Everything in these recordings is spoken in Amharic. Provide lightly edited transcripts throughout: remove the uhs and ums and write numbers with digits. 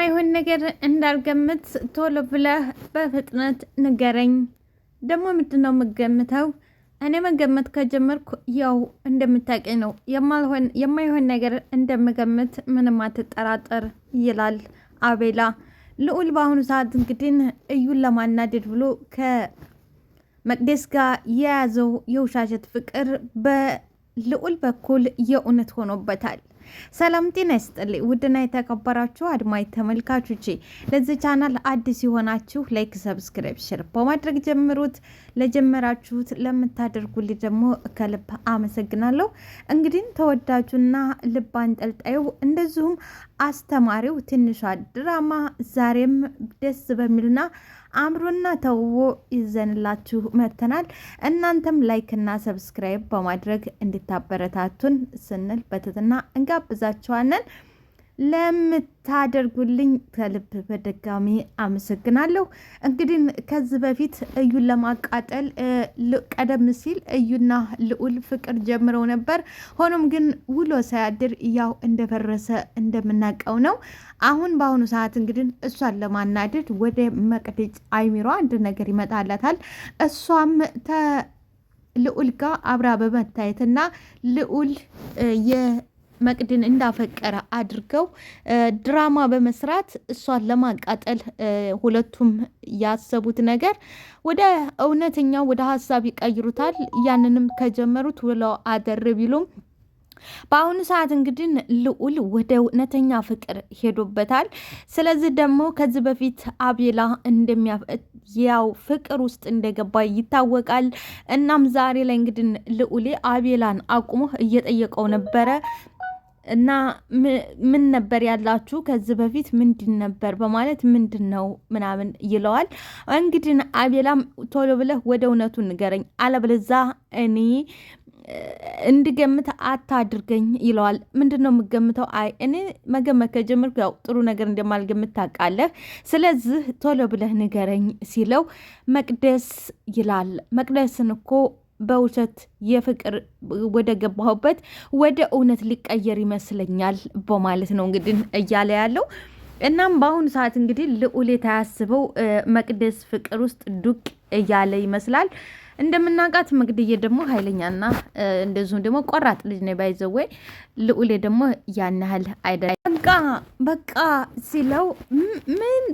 የማይሆን ነገር እንዳልገምት ቶሎ ብለህ በፍጥነት ንገረኝ። ደግሞ ምንድነው የምገምተው? እኔ መገመት ከጀመርኩ ያው እንደምታውቀኝ ነው። የማይሆን ነገር እንደምገምት ምንም አትጠራጠር ይላል አቤላ። ልዑል በአሁኑ ሰዓት እንግዲህ እዩን ለማናደድ ብሎ ከመቅደስ ጋር የያዘው የውሻሸት ፍቅር በልዑል በኩል የእውነት ሆኖበታል። ሰላም ጤና ይስጥልኝ ውድና የተከበራችሁ አድማጭ ተመልካቾቼ፣ ለዚህ ቻናል አዲስ የሆናችሁ ላይክ፣ ሰብስክራይብ፣ ሼር በማድረግ ጀምሩት። ለጀመራችሁት ለምታደርጉልኝ ደግሞ ከልብ አመሰግናለሁ። እንግዲህ ተወዳጁና ልብ አንጠልጣዩ እንደዚሁም አስተማሪው ትንሿ ድራማ ዛሬም ደስ በሚልና አምሮና ተውቦ ይዘንላችሁ መጥተናል። እናንተም ላይክ እና ሰብስክራይብ በማድረግ እንድታበረታቱን ስንል በትህትና እንጋብዛችኋለን። ለምታደርጉልኝ ከልብ በድጋሚ አመሰግናለሁ። እንግዲህ ከዚህ በፊት እዩን ለማቃጠል ቀደም ሲል እዩና ልዑል ፍቅር ጀምረው ነበር። ሆኖም ግን ውሎ ሳያድር ያው እንደፈረሰ እንደምናውቀው ነው። አሁን በአሁኑ ሰዓት እንግዲህ እሷን ለማናደድ ወደ መቅደስ አይሚሮ አንድ ነገር ይመጣላታል። እሷም ልዑል ጋር አብራ በመታየትና ልዑል መቅድን እንዳፈቀረ አድርገው ድራማ በመስራት እሷን ለማቃጠል ሁለቱም ያሰቡት ነገር ወደ እውነተኛው ወደ ሀሳብ ይቀይሩታል። ያንንም ከጀመሩት ውለው አደር ቢሉም በአሁኑ ሰዓት እንግዲህ ልዑል ወደ እውነተኛ ፍቅር ሄዶበታል። ስለዚህ ደግሞ ከዚህ በፊት አቤላ ያው ፍቅር ውስጥ እንደገባ ይታወቃል። እናም ዛሬ ላይ እንግዲህ ልዑሌ አቤላን አቁሞ እየጠየቀው ነበረ እና ምን ነበር ያላችሁ ከዚህ በፊት ምንድን ነበር በማለት ምንድን ነው ምናምን ይለዋል። እንግዲህ አቤላም ቶሎ ብለህ ወደ እውነቱ ንገረኝ፣ አለበለዛ እኔ እንድገምት አታድርገኝ ይለዋል። ምንድን ነው የምገምተው? አይ እኔ መገመት ከጀመርኩ ያው ጥሩ ነገር እንደማልገምት ታውቃለህ። ስለዚህ ቶሎ ብለህ ንገረኝ ሲለው መቅደስ ይላል። መቅደስን እኮ በውሸት የፍቅር ወደ ገባሁበት ወደ እውነት ሊቀየር ይመስለኛል በማለት ነው እንግዲህ እያለ ያለው። እናም በአሁኑ ሰዓት እንግዲህ ልዑል የታያስበው መቅደስ ፍቅር ውስጥ ዱቅ እያለ ይመስላል። እንደምናውቃት መቅደዬ ደግሞ ኃይለኛና እንደዚሁም ደግሞ ቆራጥ ልጅ ነው ባይዘወይ። ልዑሌ ደግሞ ያን ያህል አይደለም። በቃ ሲለው ምን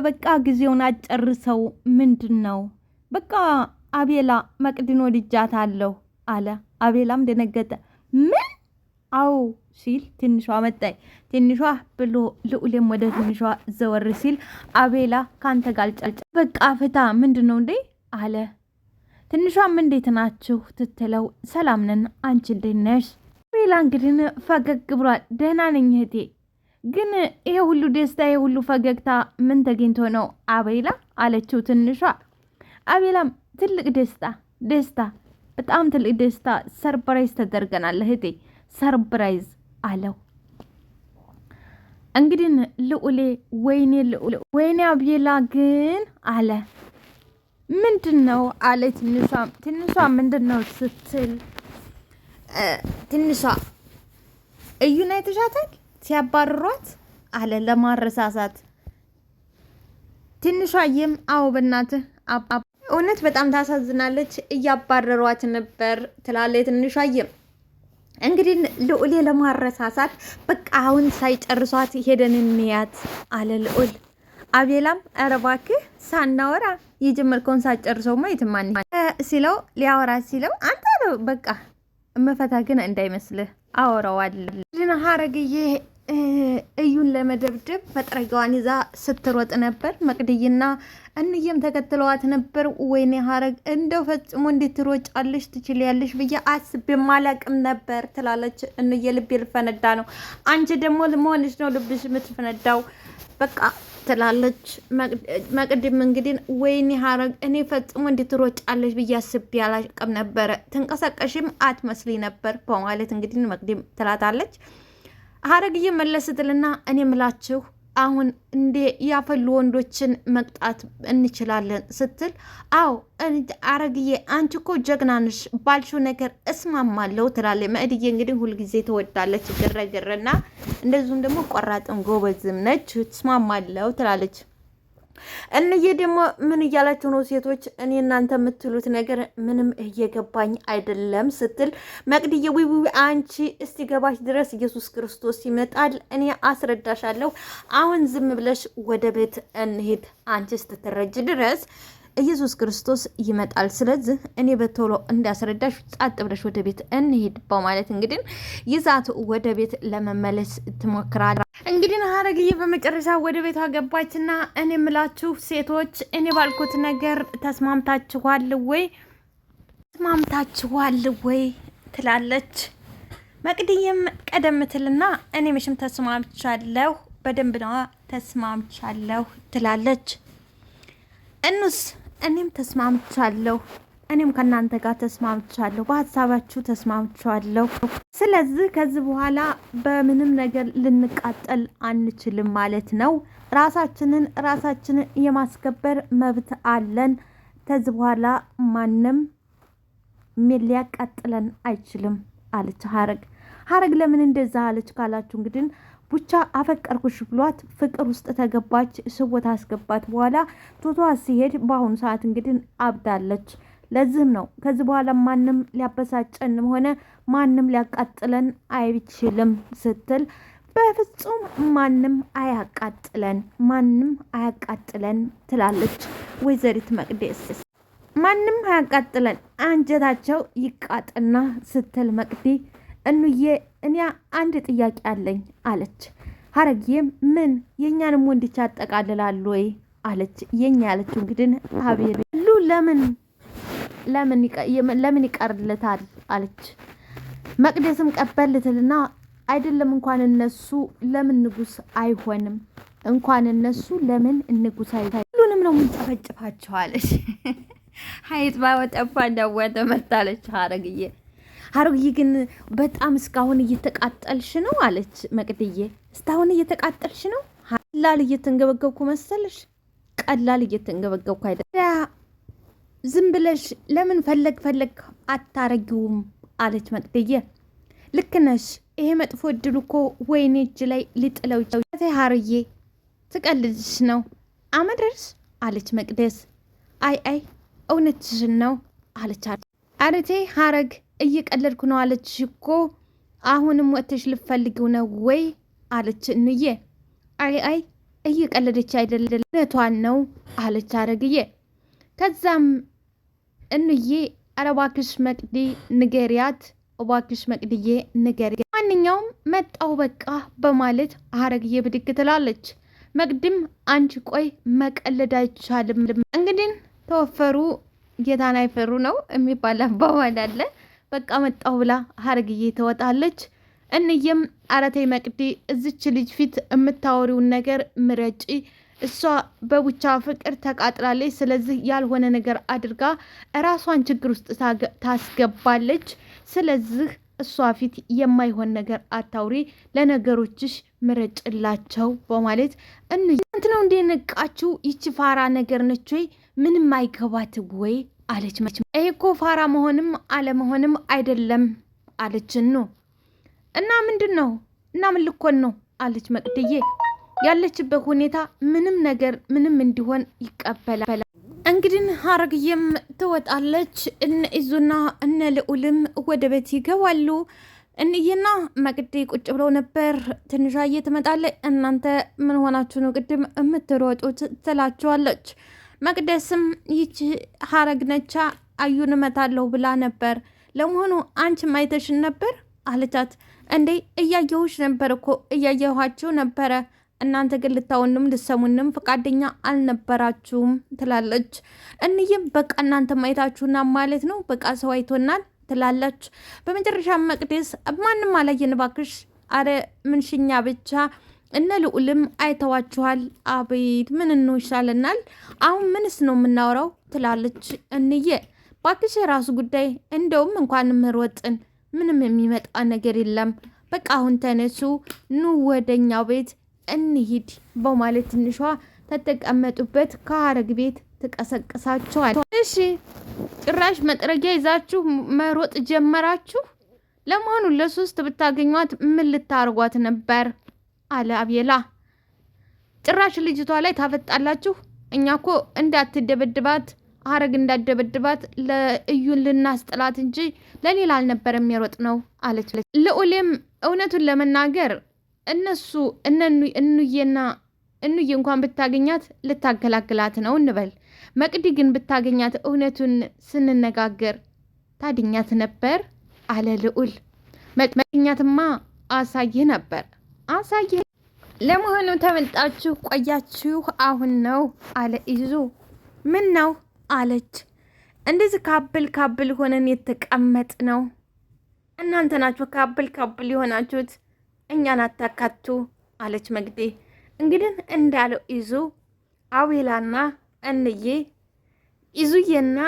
በቃ ጊዜውን አጨርሰው ምንድን ነው በቃ አቤላ መቅድን ወድጃታለሁ አለ። አቤላም ደነገጠ። ምን? አዎ ሲል ትንሿ መጣይ ትንሿ ብሎ ልዑሌም ወደ ትንሿ ዘወር ሲል አቤላ ካንተ ጋር በቃ ፍታ ምንድን ነው እንዴ አለ። ትንሿም እንዴት ናችሁ ትትለው ሰላም ነን አንቺ እንዴት ነሽ? አቤላ እንግዲህ ፈገግ ብሏል። ደህና ነኝ እህቴ፣ ግን ይሄ ሁሉ ደስታ ይሄ ሁሉ ፈገግታ ምን ተገኝቶ ነው አቤላ አለችው ትንሿ። አቤላም ትልቅ ደስታ በጣም ትልቅ ደስታ ሰርፕራይዝ ተደርገናል እህቴ፣ ሰርፕራይዝ አለው። እንግዲህ ልዑሌ ወይኔ አቤላ ግን አለ። ምንድን ነው አለ ትንሿ ምንድን ነው ስትል ትንሿ እዩን አይተሻታል ሲያባርሯት አለ ለማረሳሳት። ትንሿዬም አዎ በእናትህ እውነት በጣም ታሳዝናለች፣ እያባረሯት ነበር ትላለች ትንሿዬም። እንግዲህ ልዑሌ ለማረሳሳት በቃ አሁን ሳይጨርሷት ሄደን እንያት አለ ልዑል። አቤላም ኧረ እባክህ ሳናወራ የጀመርከውን ሳጨርሰውማ የትማን ሲለው ሊያወራ ሲለው አንተ ነው በቃ መፈታ ግን እንዳይመስልህ አወራዋለሁ። ሀረግዬ እዩን ለመደብደብ መጥረጊያዋን ይዛ ስትሮጥ ነበር። መቅድይና እንየም ተከትለዋት ነበር። ወይኔ ሀረግ እንደው ፈጽሞ እንዴት ትሮጫለሽ ትችልያለሽ ብዬ አስቤም አላቅም ነበር ትላለች። እንየ ልቤ ልፈነዳ ነው፣ አንቺ ደግሞ ልመሆንሽ ነው ልብሽ የምትፈነዳው በቃ ትላለች። መቅድም እንግዲህ ወይኔ ሀረግ እኔ ፈጽሞ እንዴት ትሮጫለሽ ብዬ አስቤ አላቅም ነበረ፣ ተንቀሳቀሽም አትመስሊ ነበር በማለት እንግዲህ መቅድም ትላታለች። ሀረግዬ መለስ ስትልና እኔ ምላችሁ አሁን እንዴ ያፈሉ ወንዶችን መቅጣት እንችላለን ስትል፣ አዎ ሐረግዬ አንቺ እኮ ጀግና ነሽ፣ ባልሽው ነገር እስማማለሁ ትላለች። መቅድዬ እንግዲህ ሁልጊዜ ትወዳለች ግርግርና እንደዚሁም ደግሞ ቆራጥም ጎበዝም ነች። ትስማማለሁ ትላለች። እንዬ ደግሞ ምን እያላችሁ ነው ሴቶች? እኔ እናንተ የምትሉት ነገር ምንም እየገባኝ አይደለም ስትል መቅድዬ ውይ አንቺ እስቲ ገባሽ ድረስ ኢየሱስ ክርስቶስ ይመጣል፣ እኔ አስረዳሻለሁ። አሁን ዝም ብለሽ ወደ ቤት እንሄድ፣ አንቺ ስትትረጅ ድረስ ኢየሱስ ክርስቶስ ይመጣል። ስለዚህ እኔ በቶሎ እንዳስረዳሽ ጻጥ ብለሽ ወደ ቤት እንሄድ በማለት እንግዲህ ይዛት ወደ ቤት ለመመለስ ትሞክራለች። እንግዲህ ሐረግዬ በመጨረሻ ወደ ቤቷ ገባችና እኔ ምላችሁ ሴቶች እኔ ባልኩት ነገር ተስማምታችኋል ወይ ትላለች። መቅድዬም ቀደም ትልና እኔ ምሽም ተስማምቻለሁ፣ በደንብ ነዋ ተስማምቻለሁ ትላለች። እኑስ እኔም ተስማምቻለሁ፣ እኔም ከእናንተ ጋር ተስማምቻለሁ፣ በሀሳባችሁ ተስማምቻለሁ። ስለዚህ ከዚህ በኋላ በምንም ነገር ልንቃጠል አንችልም ማለት ነው። ራሳችንን የማስከበር መብት አለን። ከዚህ በኋላ ማንም ሊያቃጥለን አይችልም አለች ሐረግ ለምን እንደዛ አለች ካላችሁ እንግዲህ ብቻ አፈቀርኩሽ ብሏት ፍቅር ውስጥ ተገባች። ስወት አስገባት በኋላ ቶቷ ሲሄድ በአሁኑ ሰዓት እንግዲህ አብዳለች። ለዚህም ነው ከዚህ በኋላ ማንም ሊያበሳጨንም ሆነ ማንም ሊያቃጥለን አይችልም ስትል፣ በፍጹም ማንም አያቃጥለን ትላለች ወይዘሪት መቅደስ። ማንም አያቃጥለን አንጀታቸው ይቃጥና ስትል መቅዲ እንዬ እኔ አንድ ጥያቄ አለኝ አለች። ሐረግዬም ምን የእኛንም ወንድች ያጠቃልላሉ ወይ አለች። የኛ ያለችው እንግዲህ አቤል ሉ ለምን ይቀርለታል አለች። መቅደስም ቀበልትልና አይደለም እንኳን እነሱ ለምን ንጉስ አይሆንም፣ እንኳን እነሱ ለምን ንጉስ አይሆንም፣ ሁሉንም ነው የምንጨፈጭፋቸዋለች። ሀይት ባወጣፋ እንዳወጣ መጣለች ሐረግዬ ግን በጣም እስካሁን እየተቃጠልሽ ነው አለች መቅድዬ። እስካሁን እየተቃጠልሽ ነው? ቀላል እየተንገበገብኩ መሰለሽ? ቀላል እየተንገበገብኩ አይደለም። ዝም ብለሽ ለምን ፈለግ አታረጊውም አለች መቅድዬ። ልክ ነሽ፣ ይሄ መጥፎ እድል እኮ ወይኔ እጅ ላይ ሊጥለው ይችላል። ሐረግዬ ትቀልድሽ ነው አመድርስ አለች መቅደስ። አይ እውነትሽን ነው አለች። አረቴ ሐረግ እየቀለድኩ ነው አለች እኮ። አሁንም ወጥተሽ ልፈልጊው ነው ወይ አለች እንዬ። አይ እየቀለደች አይደለም እውነቷን ነው አለች ሐረግዬ። ከዛም እንዬ ኧረ እባክሽ መቅዲ ንገሪያት፣ እባክሽ መቅድዬ ንገሪያት፣ ማንኛውም መጣው በቃ በማለት ሐረግዬ ብድግ ትላለች። መቅድም አንቺ ቆይ መቀለድ አይቻልም እንግዲህ ተወፈሩ ጌታን አይፈሩ ነው የሚባል አባባል አለ። በቃ መጣው ብላ ሐረግዬ ትወጣለች። እንዬም አረቴ መቅዲ እዚች ልጅ ፊት የምታወሪውን ነገር ምረጪ፣ እሷ በቡቻ ፍቅር ተቃጥላለች። ስለዚህ ያልሆነ ነገር አድርጋ እራሷን ችግር ውስጥ ታስገባለች። ስለዚህ እሷ ፊት የማይሆን ነገር አታውሪ፣ ለነገሮችሽ ምረጭላቸው በማለት እንት ነው እንደ ነቃችሁ። ይቺ ፋራ ነገር ነች ወይ ምንም አይገባት ወይ አለች። ይሄ እኮ ፋራ መሆንም አለመሆንም አይደለም አለችን ነው እና ምንድን ነው እና ምን ልኮን ነው አለች መቅድዬ። ያለችበት ሁኔታ ምንም ነገር ምንም እንዲሆን ይቀበላል። እንግዲህ ሐረግዬም ትወጣለች። እነ ኢዙና እነ ልዑልም ወደ ቤት ይገባሉ። እንዬና መቅዲ ቁጭ ብለው ነበር። ትንሿዬ ትመጣለች። እናንተ ምን ሆናችሁ ነው ቅድም የምትሮጡት ትላችኋለች። መቅደስም ይቺ ሐረግ ነቻ አዩን እመታለሁ ብላ ነበር። ለመሆኑ አንቺ ማይተሽን ነበር አለቻት። እንዴ እያየሁሽ ነበር እኮ እያየኋችሁ ነበረ፣ እናንተ ግን ልታውንም ልሰሙንም ፈቃደኛ አልነበራችሁም ትላለች። እንይም በቃ እናንተ ማየታችሁና ማለት ነው በቃ ሰው አይቶናል ትላለች። በመጨረሻ መቅደስ ማንም አላየን እባክሽ፣ አረ ምንሽኛ ብቻ እነ ልዑልም አይተዋችኋል። አቤት ምን ነው ይሻለናል፣ አሁን ምንስ ነው የምናወራው ትላለች። እንዬ ባክሽ የራሱ ጉዳይ፣ እንደውም እንኳን ምሮጥን ምንም የሚመጣ ነገር የለም። በቃ አሁን ተነሱ፣ ኑ ወደኛው ቤት እንሂድ በማለት ትንሿ ተተቀመጡበት ከሀረግ ቤት ትቀሰቅሳችኋል። እሺ ጭራሽ መጥረጊያ ይዛችሁ መሮጥ ጀመራችሁ። ለመሆኑ ለሶስት ብታገኟት ምን ልታርጓት ነበር? አለ አቤላ። ጭራሽ ልጅቷ ላይ ታፈጣላችሁ። እኛ እኮ እንዳትደበድባት ሀረግ እንዳደበድባት ለእዩን ልናስጥላት እንጂ ለሌላ አልነበረም የሮጥ ነው አለች። ልዑሌም እውነቱን ለመናገር እነሱ እኑዬ እንኳን ብታገኛት ልታገላግላት ነው እንበል። መቅዲ ግን ብታገኛት እውነቱን ስንነጋገር ታድኛት ነበር አለ ልዑል። መገኛትማ አሳይህ ነበር አሳይህ። ለመሆኑ ተመልጣችሁ ቆያችሁ? አሁን ነው አለ ይዙ። ምን ነው አለች። እንደዚህ ካብል ሆነን የተቀመጥ ነው። እናንተ ናችሁ ካብል የሆናችሁት፣ እኛን አታካቱ አለች መግዴ። እንግዲህ እንዳለው ይዙ አቤላና እንዬ ይዙዬና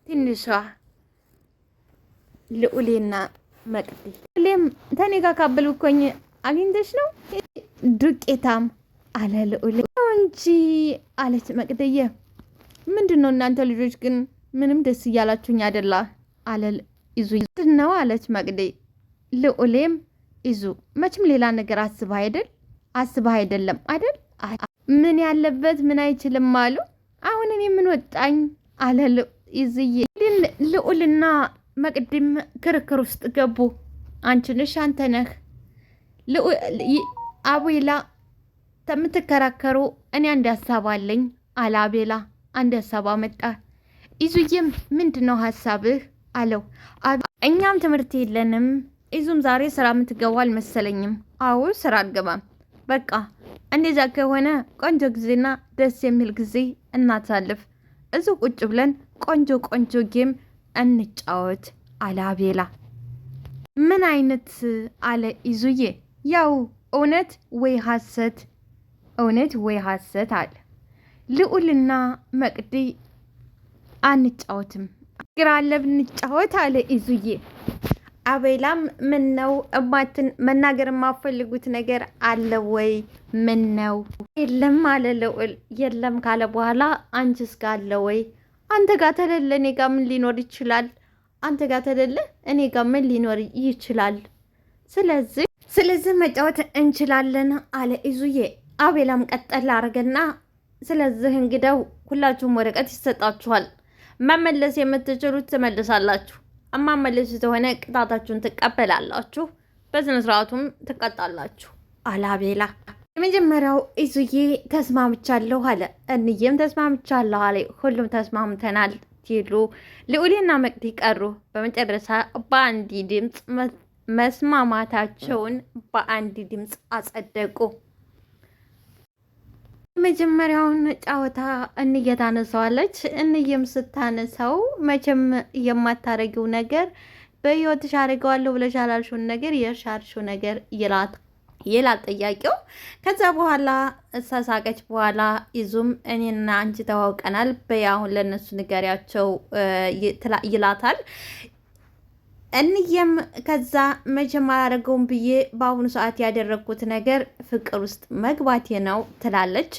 ትንሿ ልዑሌና መቅዲ። ልዑሌም ተኔ ጋር ካብል እኮኝ አግኝተሽ ነው ዱቄታም አለ ልዑሌ። እንጂ አለች መቅደየ። ምንድን ነው እናንተ ልጆች ግን ምንም ደስ እያላችሁኝ አይደላ አለ ይዙ። ነው አለች መቅዴ። ልዑሌም ይዙ መቼም ሌላ ነገር አስበህ አይደለም አይደል? ምን ያለበት ምን አይችልም አሉ። አሁን እኔ ምን ወጣኝ አለ ይዝዬ። ልዑልና መቅድም ክርክር ውስጥ ገቡ። አንቺ ነሽ አንተ ነህ አቤላ ከምትከራከሩ እኔ አንድ ሀሳብ አለኝ አለ አቤላ። አንድ ሀሳብ አመጣ። ይዙዬም ምንድን ነው ሀሳብህ አለው። እኛም ትምህርት የለንም። ይዙም ዛሬ ስራ የምትገባ አልመሰለኝም። አዎ ስራ አልገባም። በቃ እንደዛ ከሆነ ቆንጆ ጊዜና ደስ የሚል ጊዜ እናሳልፍ። እዚሁ ቁጭ ብለን ቆንጆ ጌም እንጫወት አለ አቤላ። ምን አይነት አለ ይዙዬ። ያው እውነት ወይ ሀሰት አለ ልዑልና መቅዲ። አንጫወትም ግራ አለ ብንጫወት አለ ይዙዬ። አቤላም ምን ነው መናገር የማፈልጉት ነገር አለ ወይ? ምን ነው? የለም አለ ልዑል። የለም ካለ በኋላ አንቺስ ጋር አለ ወይ? አንተ ጋር ተለለ እኔ ጋር ምን ሊኖር ይችላል? አንተ ጋር ተለለ እኔ ጋር ምን ሊኖር ይችላል? ስለዚህ መጫወት እንችላለን አለ ይዙዬ። አቤላም ቀጠል አረገና ስለዚህ እንግዳው ሁላችሁም ወረቀት ይሰጣችኋል። መመለስ የምትችሉት ትመልሳላችሁ፣ እማመለስ የተሆነ ቅጣታችሁን ትቀበላላችሁ፣ በስነ ስርዓቱም ትቀጣላችሁ አለ አቤላ። የመጀመሪያው ይዙዬ ተስማምቻለሁ አለ። እንዬም ተስማምቻለሁ አለ። ሁሉም ተስማምተናል ሲሉ ልዑሌና መቅዲ ቀሩ። በመጨረሻ በአንድ ድምፅ መስማማታቸውን በአንድ ድምፅ አጸደቁ። መጀመሪያውን ጨዋታ እንዬ ታነሳዋለች። እንዬም ስታነሳው መቼም የማታረጊው ነገር በህይወትሽ አደርገዋለሁ ብለሽ ያላልሽውን ነገር የሻርሽው ነገር ይላል ጥያቄው። ከዛ በኋላ ሳሳቀች በኋላ ይዙም እኔና አንቺ ተዋውቀናል፣ በያሁን ለነሱ ንገሪያቸው ይላታል። እንዬም ከዛ መቼም አላደረገውም ብዬ በአሁኑ ሰዓት ያደረግኩት ነገር ፍቅር ውስጥ መግባቴ ነው ትላለች።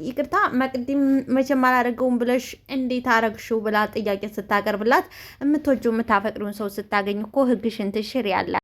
ይቅርታ መቅዲም መቼም አላደረገውም ብለሽ እንዴት አረግሽው ብላ ጥያቄ ስታቀርብላት የምትወጂው የምታፈቅሪውን ሰው ስታገኝ እኮ ህግሽን ትሽር ያለ